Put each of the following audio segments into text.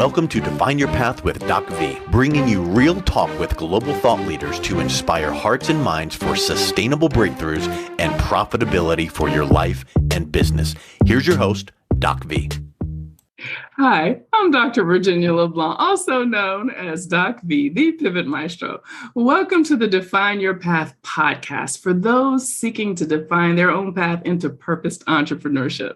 Welcome to Define Your Path with DocV, bringing you real talk with global thought leaders to inspire hearts and minds for sustainable breakthroughs and profitability for your life and business. Here's your host, DocV. Hi, I'm Dr. Virginia LeBlanc, also known as DocV, the Pivot Maestro. Welcome to the Define Your Path podcast for those seeking to define their own path into purposed entrepreneurship.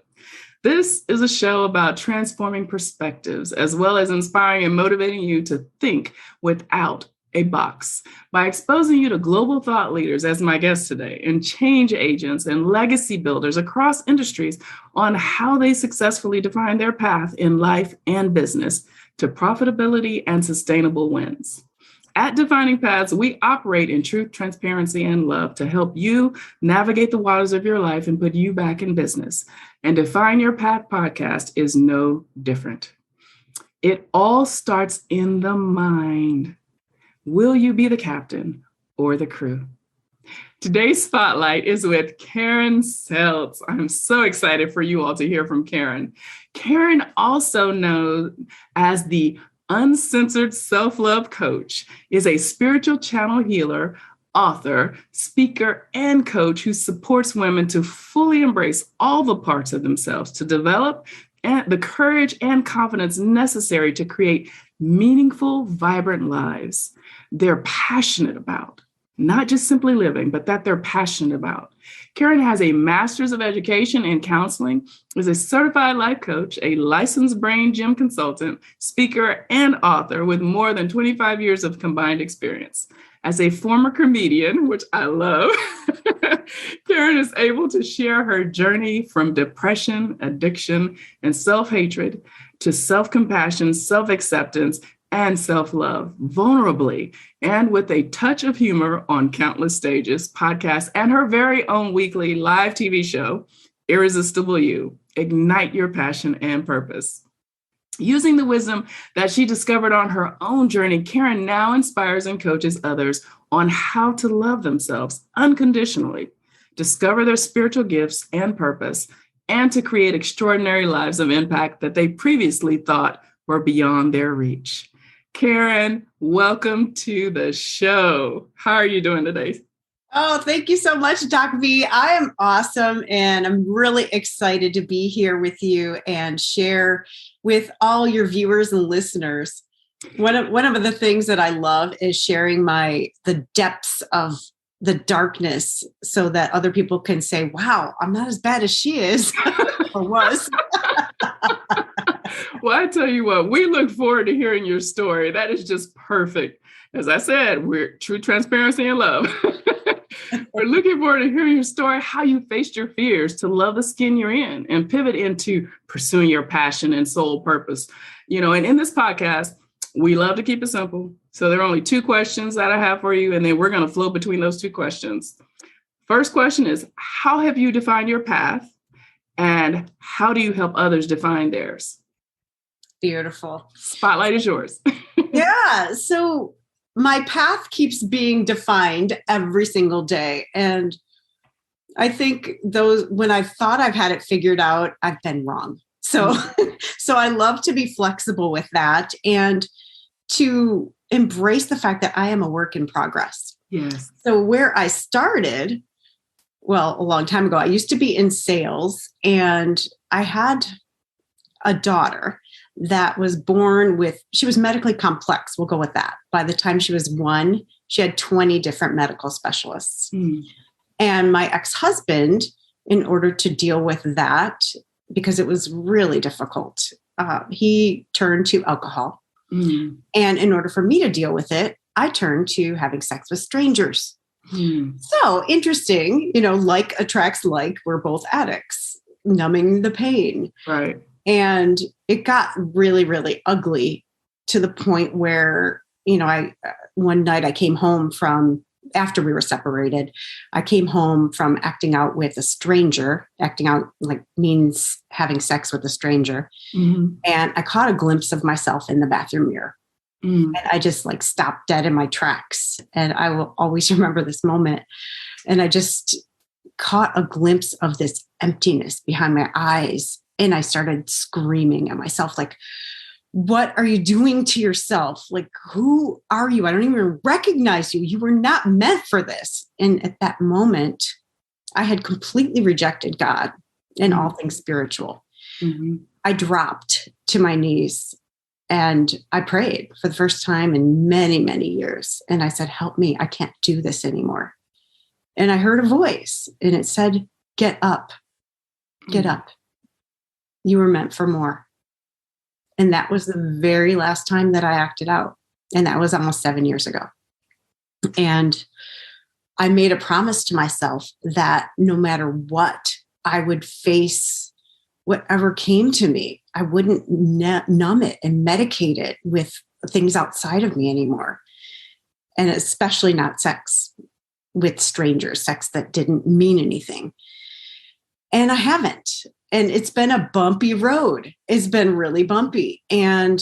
This is a show about transforming perspectives, as well as inspiring and motivating you to think without a box by exposing you to global thought leaders as my guest today and change agents and legacy builders across industries on how they successfully define their path in life and business to profitability and sustainable wins. At Defining Paths, we operate in truth, transparency, and love to help you navigate the waters of your life and put you back in business. And Define Your Path podcast is no different. It all starts in the mind. Will you be the captain or the crew? Today's spotlight is with Karen Seltz. I'm so excited for you all to hear from Karen. Karen, also known as the Uncensored Self-Love Coach, is a spiritual channel healer, author, speaker, and coach who supports women to fully embrace all the parts of themselves to develop the courage and confidence necessary to create meaningful, vibrant lives they're passionate about, not just simply living, but that they're passionate about. Karen has a master's of education in counseling, is a certified life coach, a licensed brain gym consultant, speaker, and author with more than 25 years of combined experience. As a former comedian, which I love, Karen is able to share her journey from depression, addiction, and self-hatred to self-compassion, self-acceptance, and self-love, vulnerably, and with a touch of humor on countless stages, podcasts, and her very own weekly live TV show, Irresistible You, Ignite Your Passion and Purpose. Using the wisdom that she discovered on her own journey, Karen now inspires and coaches others on how to love themselves unconditionally, discover their spiritual gifts and purpose, and to create extraordinary lives of impact that they previously thought were beyond their reach. Karen, welcome to the show. How are you doing today? Oh, thank you so much, DocV. I am awesome, and I'm really excited to be here with you and share with all your viewers and listeners. One of the things that I love is sharing the depths of the darkness so that other people can say, wow, I'm not as bad as she is or was. Well, I tell you what, we look forward to hearing your story. That is just perfect. As I said, we're true transparency and love. We're looking forward to hearing your story, how you faced your fears to love the skin you're in and pivot into pursuing your passion and soul purpose. And in this podcast, we love to keep it simple. So there are only two questions that I have for you, and then we're going to flow between those two questions. First question is, how have you defined your path, and how do you help others define theirs? Beautiful. Spotlight is yours. Yeah. So my path keeps being defined every single day. And I think when I've thought I've had it figured out, I've been wrong. So I love to be flexible with that and to embrace the fact that I am a work in progress. Yes. So where I started, well, a long time ago, I used to be in sales, and I had a daughter that was born she was medically complex. We'll go with that. By the time she was 1, she had 20 different medical specialists. And my ex-husband, in order to deal with that, because it was really difficult, he turned to alcohol. And in order for me to deal with it, I turned to having sex with strangers. So interesting, like attracts like. We're both addicts, numbing the pain. Right. And it got really, really ugly to the point where, one night I came home after we were separated, I came home from acting out with a stranger. Acting out means having sex with a stranger. And I caught a glimpse of myself in the bathroom mirror. And I just stopped dead in my tracks. And I will always remember this moment. And I just caught a glimpse of this emptiness behind my eyes. And I started screaming at myself, what are you doing to yourself? Like, who are you? I don't even recognize you. You were not meant for this. And at that moment, I had completely rejected God and all things spiritual. Mm-hmm. I dropped to my knees and I prayed for the first time in many, many years. And I said, help me. I can't do this anymore. And I heard a voice and it said, get up, get up. You were meant for more. And that was the very last time that I acted out. And that was almost 7 years ago. And I made a promise to myself that no matter what, I would face whatever came to me. I wouldn't numb it and medicate it with things outside of me anymore. And especially not sex with strangers, sex that didn't mean anything. And I haven't. And it's been a bumpy road. It's been really bumpy. And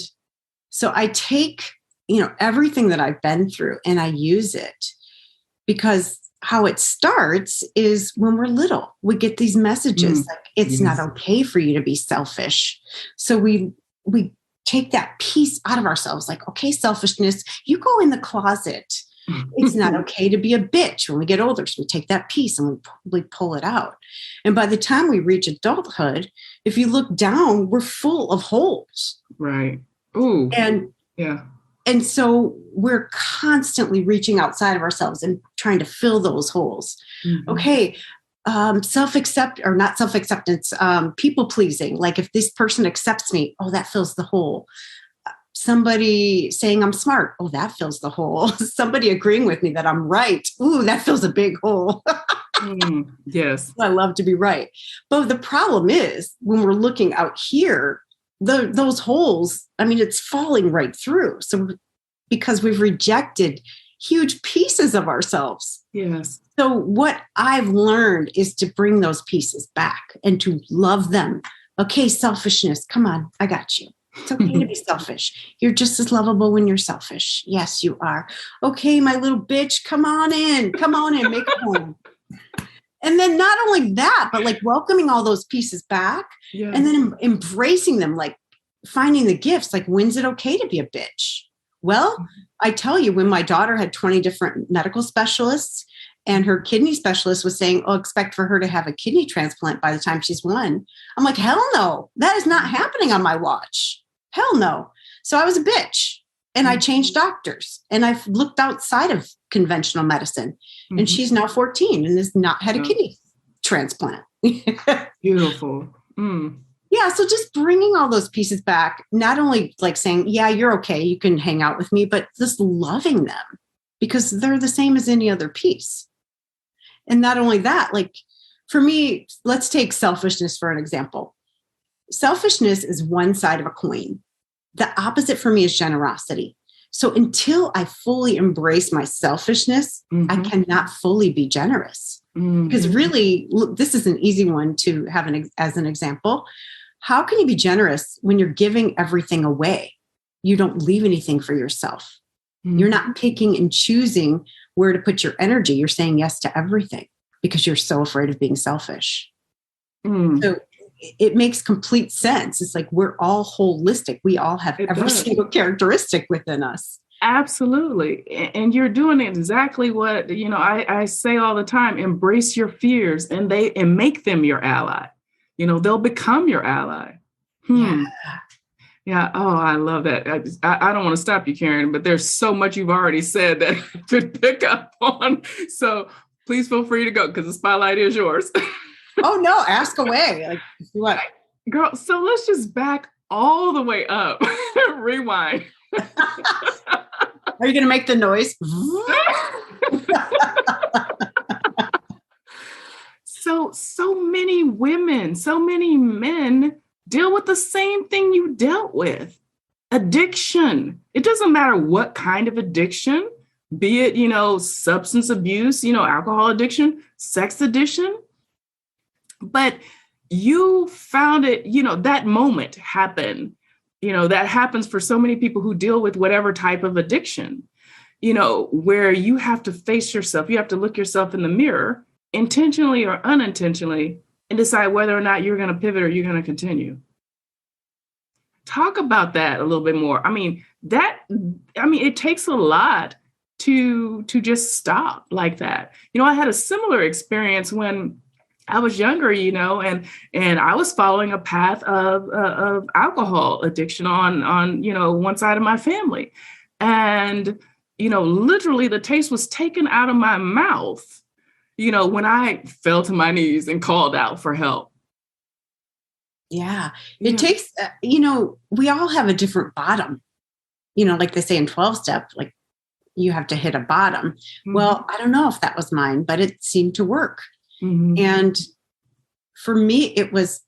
so I take, everything that I've been through and I use it, because how it starts is when we're little, we get these messages like it's not okay for you to be selfish. So we take that piece out of ourselves, like, okay, selfishness, you go in the closet. It's not okay to be a bitch when we get older. So we take that piece and we pull it out. And by the time we reach adulthood, if you look down, we're full of holes. Right. Ooh. And yeah. And so we're constantly reaching outside of ourselves and trying to fill those holes. Mm-hmm. Okay. Not self-acceptance, people pleasing. Like if this person accepts me, oh, that fills the hole. Somebody saying I'm smart. Oh, that fills the hole. Somebody agreeing with me that I'm right. Ooh, that fills a big hole. Yes. I love to be right. But the problem is when we're looking out here, those holes, it's falling right through. So because we've rejected huge pieces of ourselves. Yes. So what I've learned is to bring those pieces back and to love them. Okay, selfishness. Come on, I got you. It's okay to be selfish. You're just as lovable when you're selfish. Yes, you are. Okay, my little bitch, come on in, make it home. And then not only that, but like welcoming all those pieces back and then embracing them, like finding the gifts, like when's it okay to be a bitch? Well, I tell you, when my daughter had 20 different medical specialists and her kidney specialist was saying, oh, expect for her to have a kidney transplant by the time she's 1. I'm like, hell no, that is not happening on my watch. Hell no. So I was a bitch and I changed doctors and I've looked outside of conventional medicine and she's now 14 and has not had a kidney transplant. Beautiful. Yeah. So just bringing all those pieces back, not only like saying, yeah, you're okay, you can hang out with me, but just loving them because they're the same as any other piece. And not only that, like for me, let's take selfishness for an example. Selfishness is one side of a coin. The opposite for me is generosity. So until I fully embrace my selfishness, I cannot fully be generous. Because really, look, this is an easy one to have as an example. How can you be generous when you're giving everything away? You don't leave anything for yourself. You're not picking and choosing where to put your energy. You're saying yes to everything because you're so afraid of being selfish. So it makes complete sense. It's like we're all holistic. We all have every single characteristic within us. Absolutely. And you're doing exactly what, I say all the time, embrace your fears and make them your ally. They'll become your ally. Yeah. Oh, I love that. I don't want to stop you, Karen, but there's so much you've already said that I could pick up on. So please feel free to go because the spotlight is yours. Oh, no, ask away. Like, what? Girl, so let's just back all the way up. Rewind. Are you going to make the noise? So many women, so many men deal with the same thing you dealt with. Addiction. It doesn't matter what kind of addiction, be it, substance abuse, alcohol addiction, sex addiction. But you found it, that moment happened. That happens for so many people who deal with whatever type of addiction, where you have to face yourself. You have to look yourself in the mirror, intentionally or unintentionally, and decide whether or not you're going to pivot or you're going to continue. Talk about that a little bit more. It takes a lot to just stop like that. I had a similar experience when I was younger, and I was following a path of alcohol addiction on one side of my family. And, literally the taste was taken out of my mouth, when I fell to my knees and called out for help. Yeah. It takes, we all have a different bottom, like they say in 12-step, like you have to hit a bottom. Mm-hmm. Well, I don't know if that was mine, but it seemed to work. Mm-hmm. And for me, it was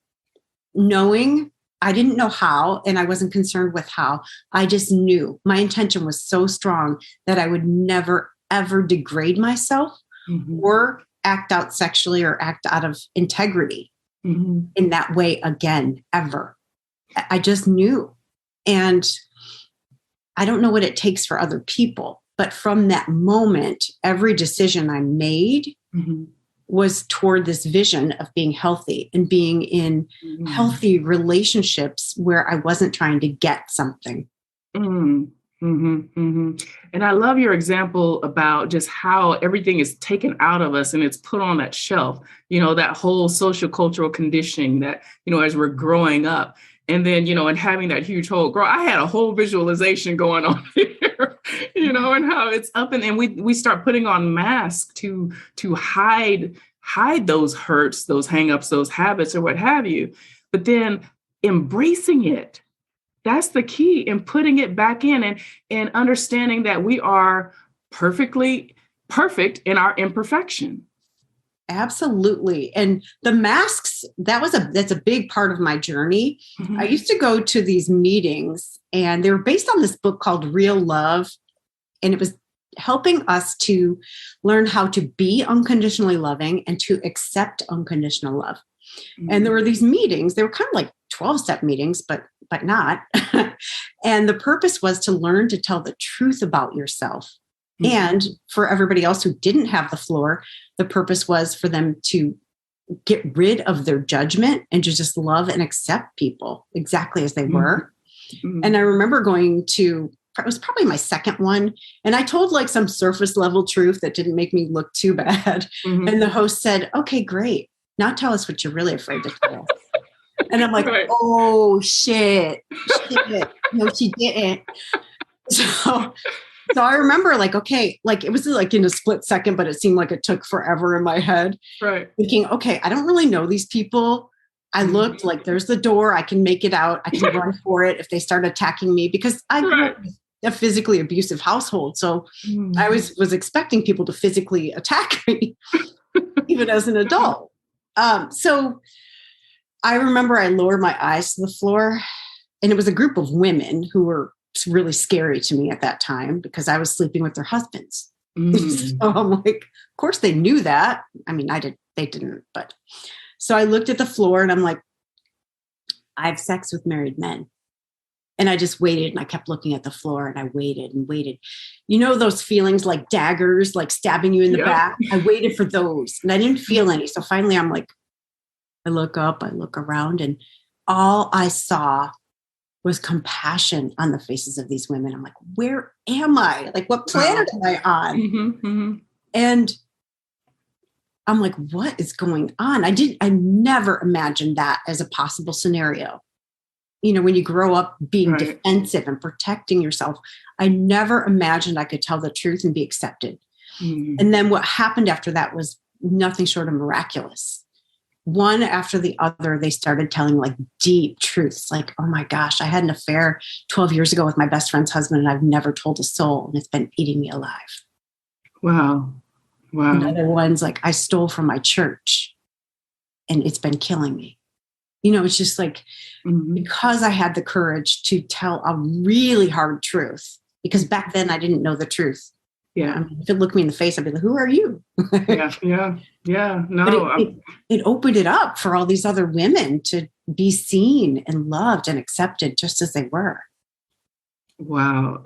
knowing. I didn't know how, and I wasn't concerned with how. I just knew my intention was so strong that I would never, ever degrade myself or act out sexually or act out of integrity in that way again, ever. I just knew. And I don't know what it takes for other people, but from that moment, every decision I made was toward this vision of being healthy and being in healthy relationships where I wasn't trying to get something. And I love your example about just how everything is taken out of us and it's put on that shelf, that whole social cultural conditioning that, as we're growing up. And then, and having that huge hole grow, I had a whole visualization going on here, and how it's up and we start putting on masks to hide those hurts, those hangups, those habits or what have you. But then embracing it, that's the key, and putting it back in and understanding that we are perfectly perfect in our imperfection. Absolutely. And the masks, that's a big part of my journey. I used to go to these meetings and they were based on this book called Real Love. And it was helping us to learn how to be unconditionally loving and to accept unconditional love. And there were these meetings, they were kind of like 12-step meetings, but not. And the purpose was to learn to tell the truth about yourself. And for everybody else who didn't have the floor, the purpose was for them to get rid of their judgment and to just love and accept people exactly as they were. And I remember it was probably my second one. And I told like some surface level truth that didn't make me look too bad. And the host said, "Okay, great. Now tell us what you're really afraid to tell us." And I'm like, oh, shit. No, she didn't. So I remember like, okay, like it was like in a split second, but it seemed like it took forever in my head. Right. Thinking, okay, I don't really know these people. I looked like there's the door. I can make it out. I can run for it if they start attacking me because I grew up in a physically abusive household. So I was expecting people to physically attack me even as an adult. So I remember I lowered my eyes to the floor and it was a group of women who were really scary to me at that time because I was sleeping with their husbands. So I'm like, of course they knew that. I mean, they didn't, but so I looked at the floor and I'm like, I have sex with married men. And I just waited and I kept looking at the floor and I waited and waited. Those feelings like daggers, like stabbing you in the back. I waited for those and I didn't feel any. So finally I'm like, I look up, I look around and all I saw was compassion on the faces of these women. I'm like, where am I? Like, what planet am I on? And I'm like, what is going on? I never imagined that as a possible scenario. When you grow up being defensive and protecting yourself, I never imagined I could tell the truth and be accepted. And then what happened after that was nothing short of miraculous. One after the other, they started telling like deep truths. Like, oh my gosh, I had an affair 12 years ago with my best friend's husband and I've never told a soul and it's been eating me alive. Wow. And other ones like I stole from my church and it's been killing me. It's just like, because I had the courage to tell a really hard truth, because back then I didn't know the truth. Yeah. I mean, if it looked me in the face, I'd be like, who are you? Yeah. No. It opened it up for all these other women to be seen and loved and accepted just as they were. Wow.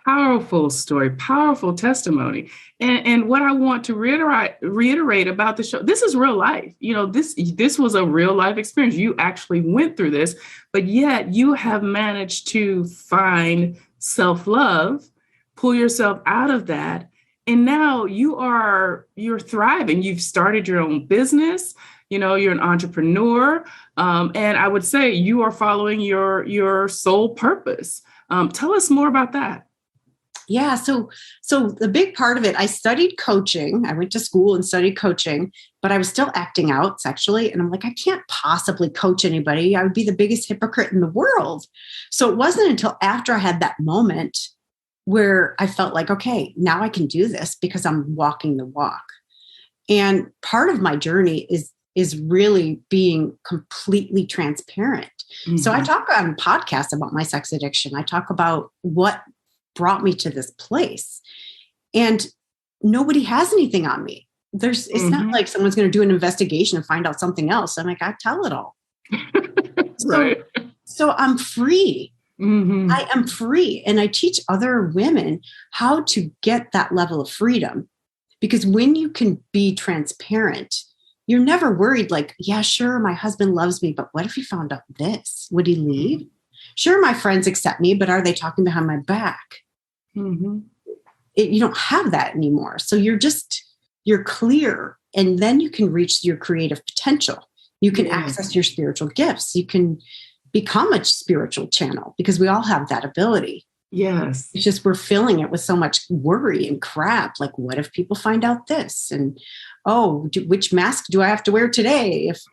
Powerful story, powerful testimony. And what I want to reiterate about the show, this is real life. This was a real life experience. You actually went through this, but yet you have managed to find self-love, pull yourself out of that. And now you're thriving. You've started your own business. You're an entrepreneur. And I would say you are following your sole purpose. Tell us more about that. Yeah. So the big part of it, I studied coaching. I went to school and studied coaching, but I was still acting out sexually. And I'm like, I can't possibly coach anybody. I would be the biggest hypocrite in the world. So it wasn't until after I had that moment where I felt like, okay, now I can do this because I'm walking the walk. And part of my journey is really being completely transparent. Mm-hmm. So I talk on podcasts about my sex addiction. I talk about what brought me to this place, and nobody has anything on me. It's not like someone's going to do an investigation and find out something else. I'm like, I tell it all. Right. So I'm free. Mm-hmm. I am free. And I teach other women how to get that level of freedom, because when you can be transparent, you're never worried like, yeah, sure, my husband loves me, but what if he found out this? Would he leave? Sure, my friends accept me, but are they talking behind my back? Mm-hmm. You don't have that anymore. So you're clear, and then you can reach your creative potential. You can access your spiritual gifts. You can become a spiritual channel, because we all have that ability. Yes. It's just we're filling it with so much worry and crap. Like, what if people find out this? And, which mask do I have to wear today if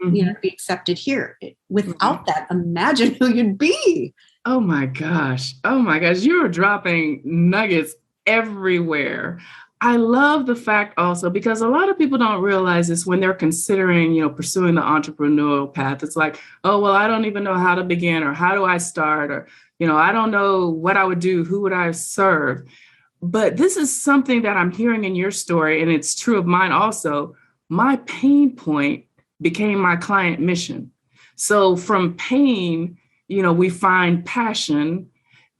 be accepted here? Without that, imagine who you'd be. Oh my gosh. You are dropping nuggets everywhere. I love the fact also, because a lot of people don't realize this when they're considering, pursuing the entrepreneurial path. It's like, oh, well, I don't even know how to begin, or how do I start? Or, I don't know what I would do. Who would I serve? But this is something that I'm hearing in your story, and it's true of mine also. My pain point became my client mission. So from pain, we find passion,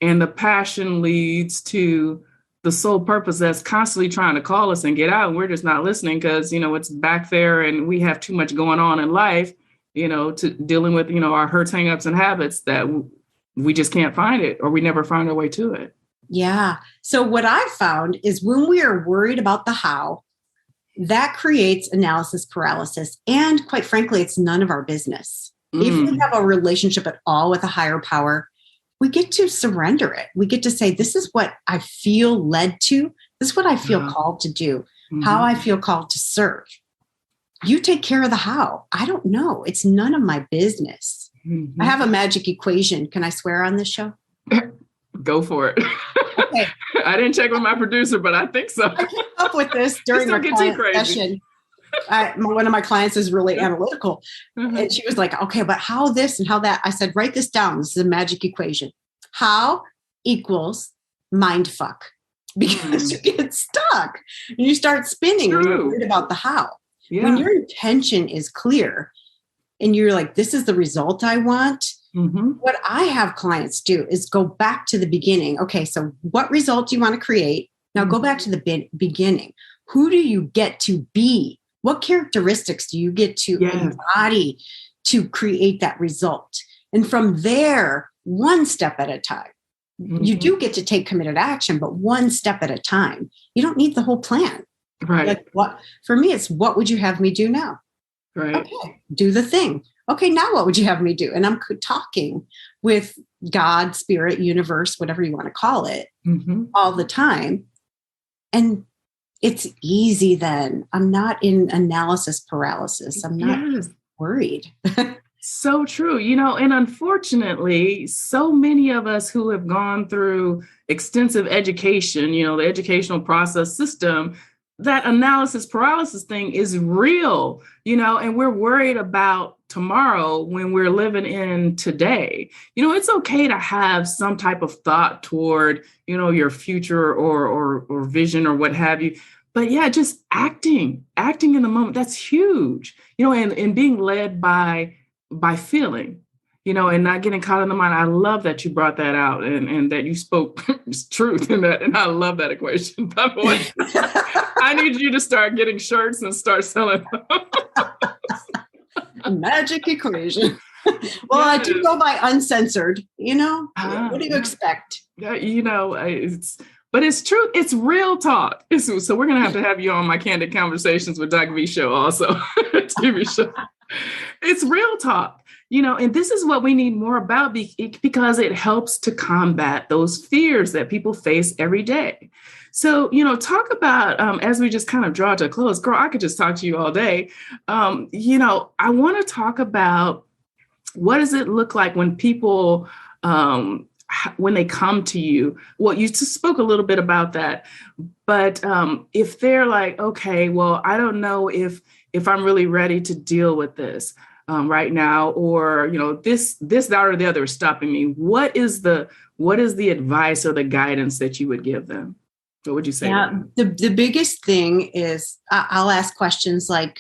and the passion leads to the sole purpose that's constantly trying to call us and get out. And we're just not listening because, it's back there and we have too much going on in life, to dealing with, our hurts, hangups, and habits that we just can't find it, or we never find our way to it. Yeah. So what I found is when we are worried about the how, that creates analysis paralysis. And quite frankly, it's none of our business. If we have a relationship at all with a higher power, we get to surrender it. We get to say, this is what I feel led to. This is what I feel called to do, how I feel called to serve. You take care of the how. I don't know. It's none of my business. I have a magic equation. Can I swear on this show? Go for it. Okay. I didn't check with my producer, but I think so. I came up with this during our client session. One of my clients is really analytical. And she was like, okay, but how this and how that? I said, write this down. This is a magic equation. How equals mind fuck. Because you get stuck and you start spinning when you're worried about the how. Yeah. When your intention is clear and you're like, this is the result I want. What I have clients do is go back to the beginning. Okay, so what result do you want to create? Now go back to the beginning. Who do you get to be? What characteristics do you get to embody to create that result? And from there, one step at a time. You do get to take committed action, but one step at a time. You don't need the whole plan. Right. Like for me, it's what would you have me do now? Right. Okay, do the thing. Okay, now what would you have me do? And I'm talking with God, spirit, universe, whatever you want to call it, all the time. And it's easy then. I'm not in analysis paralysis. I'm not worried. So true. And unfortunately, so many of us who have gone through extensive education, the educational process system, that analysis paralysis thing is real, and we're worried about tomorrow when we're living in today. It's okay to have some type of thought toward, your future or vision or what have you. But yeah, just acting in the moment, that's huge, and being led by feeling, and not getting caught in the mind. I love that you brought that out and that you spoke truth in that. And I love that equation. By the way, I need you to start getting shirts and start selling them. Magic equation. Well, I do go by uncensored, what do you expect? But it's true. It's real talk. So we're going to have you on my Candid Conversations with DocV show also, TV show. It's real talk, and this is what we need more about because it helps to combat those fears that people face every day. So, talk about, as we just kind of draw to a close, girl, I could just talk to you all day. I want to talk about what does it look like when people, when they come to you. Well, you just spoke a little bit about that, but if they're like, okay, well, I don't know if I'm really ready to deal with this right now, or this, that, or the other is stopping me. What is the advice or the guidance that you would give them? What would you say? Yeah, the biggest thing is I'll ask questions like,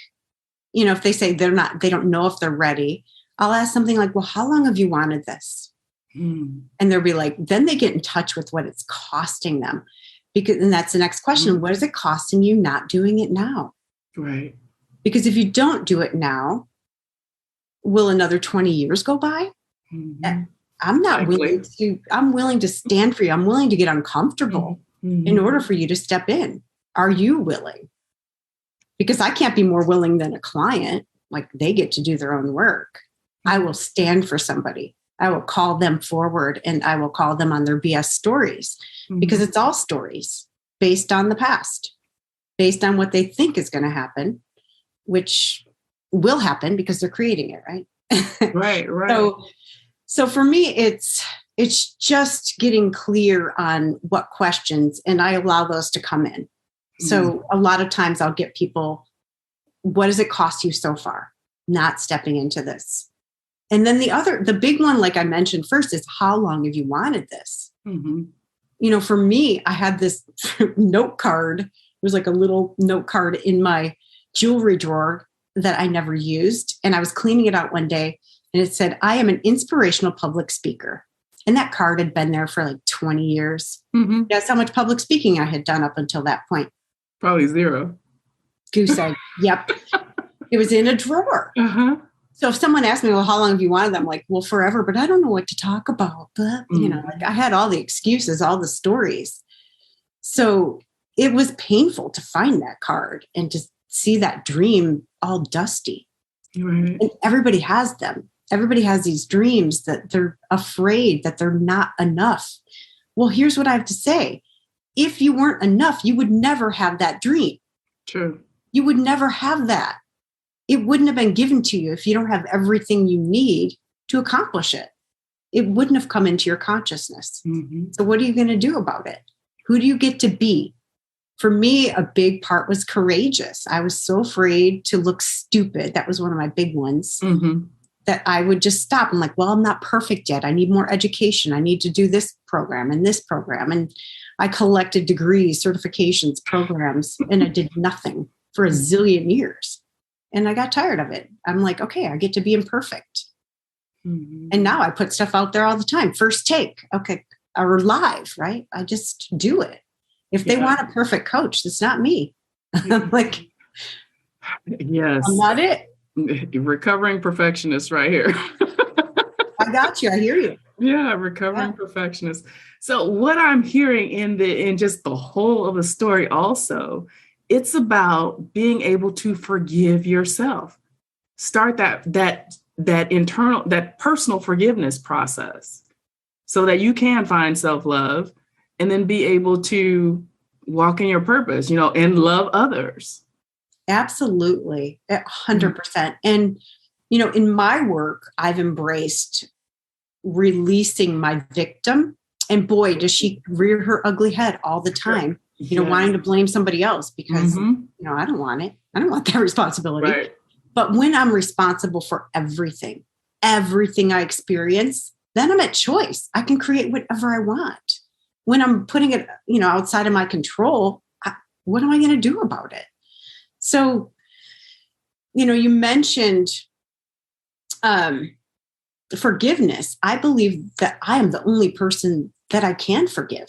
if they say they don't know if they're ready, I'll ask something like, well, how long have you wanted this? And they'll be like, then they get in touch with what it's costing them. And that's the next question. What is it costing you not doing it now? Right. Because if you don't do it now, will another 20 years go by? Mm-hmm. I'm willing to stand for you. I'm willing to get uncomfortable in order for you to step in. Are you willing? Because I can't be more willing than a client. Like, they get to do their own work. I will stand for somebody. I will call them forward, and I will call them on their BS stories, because it's all stories based on the past, based on what they think is going to happen, which will happen because they're creating it, right? Right. So for me, it's just getting clear on what questions, and I allow those to come in. So a lot of times I'll get people, what does it cost you so far not stepping into this? And then the big one, like I mentioned first, is how long have you wanted this? Mm-hmm. For me, I had this note card. It was like a little note card in my jewelry drawer that I never used. And I was cleaning it out one day, and it said, I am an inspirational public speaker. And that card had been there for like 20 years. Mm-hmm. That's how much public speaking I had done up until that point. Probably 0. Goose egg. Yep. It was in a drawer. Uh-huh. So if someone asked me, well, how long have you wanted them? I'm like, well, forever, but I don't know what to talk about. But, like I had all the excuses, all the stories. So it was painful to find that card and to see that dream all dusty. Right. And everybody has them. Everybody has these dreams that they're afraid that they're not enough. Well, here's what I have to say. If you weren't enough, you would never have that dream. True. You would never have that. It wouldn't have been given to you if you don't have everything you need to accomplish it. It wouldn't have come into your consciousness. Mm-hmm. So what are you going to do about it? Who do you get to be? For me, a big part was courageous. I was so afraid to look stupid. That was one of my big ones. Mm-hmm. That I would just stop. I'm like, well, I'm not perfect yet. I need more education. I need to do this program and this program. And I collected degrees, certifications, programs, and I did nothing for a zillion years. And I got tired of it. I'm like, okay, I get to be imperfect. Mm-hmm. And now I put stuff out there all the time. First take. Okay. Or live, right? I just do it. If they want a perfect coach, that's not me. I'm like, yes, I'm not it. Recovering perfectionist right here. I got you. I hear you. Yeah, recovering perfectionist. So what I'm hearing in just the whole of the story also, it's about being able to forgive yourself. Start that internal, that personal forgiveness process so that you can find self-love and then be able to walk in your purpose, and love others. Absolutely. 100%. And, in my work, I've embraced releasing my victim. And boy, does she rear her ugly head all the time, wanting to blame somebody else because, I don't want it. I don't want that responsibility. Right. But when I'm responsible for everything I experience, then I'm at choice. I can create whatever I want. When I'm putting it, outside of my control, what am I going to do about it? So, you mentioned forgiveness, I believe that I am the only person that I can forgive.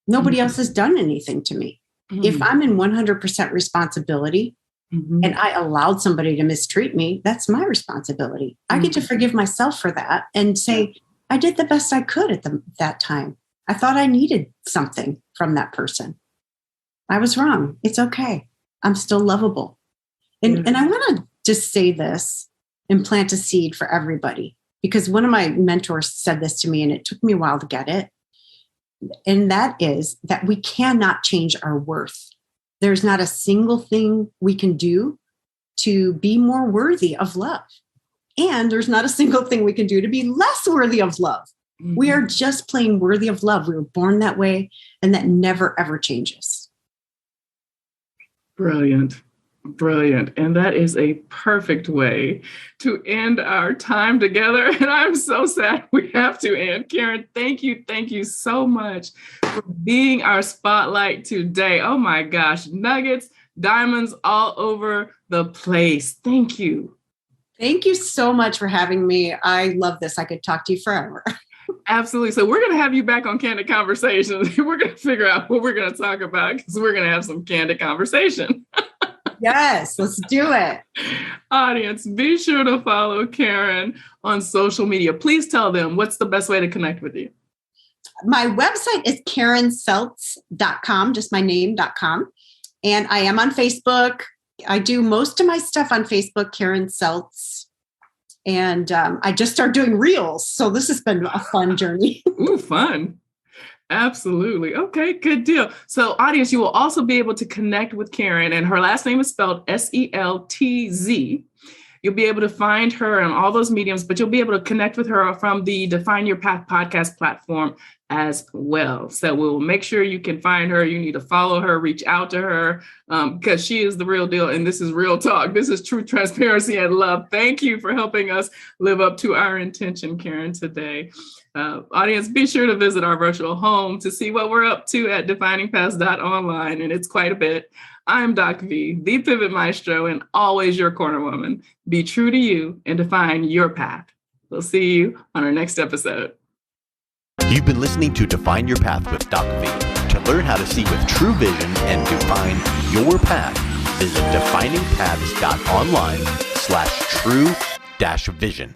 Nobody else has done anything to me. If I'm in 100% responsibility and I allowed somebody to mistreat me, that's my responsibility. I get to forgive myself for that and say, I did the best I could at that time. I thought I needed something from that person. I was wrong. It's okay. I'm still lovable. And I want to just say this and plant a seed for everybody, because one of my mentors said this to me and it took me a while to get it. And that is that we cannot change our worth. There's not a single thing we can do to be more worthy of love. And there's not a single thing we can do to be less worthy of love. We are just plain worthy of love. We were born that way, and that never, ever changes. Brilliant. Brilliant. And that is a perfect way to end our time together. And I'm so sad we have to end. Karen, thank you. Thank you so much for being our spotlight today. Oh my gosh, nuggets, diamonds all over the place. Thank you. Thank you so much for having me. I love this. I could talk to you forever. Absolutely. So we're going to have you back on Candid Conversations. We're going to figure out what we're going to talk about because we're going to have some candid conversation. Yes, let's do it. Audience, be sure to follow Karen on social media. Please tell them what's the best way to connect with you. My website is KarenSeltz.com, just my name.com. And I am on Facebook. I do most of my stuff on Facebook, Karen Seltz. And I just started doing reels. So this has been a fun journey. Ooh, fun. Absolutely. Okay, good deal. So audience, you will also be able to connect with Karen, and her last name is spelled Seltz. You'll be able to find her on all those mediums, but you'll be able to connect with her from the Define Your Path podcast platform as well. So we'll make sure you can find her. You need to follow her, reach out to her, because she is the real deal. And this is real talk. This is true transparency and love. Thank you for helping us live up to our intention, Karen, today. Audience, be sure to visit our virtual home to see what we're up to at definingpaths.online, and it's quite a bit. I'm DocV, the Pivot Maestro, and always your corner woman. Be true to you and define your path. We'll see you on our next episode. You've been listening to Define Your Path with DocV. To learn how to see with true vision and define your path, visit definingpaths.online/true-vision.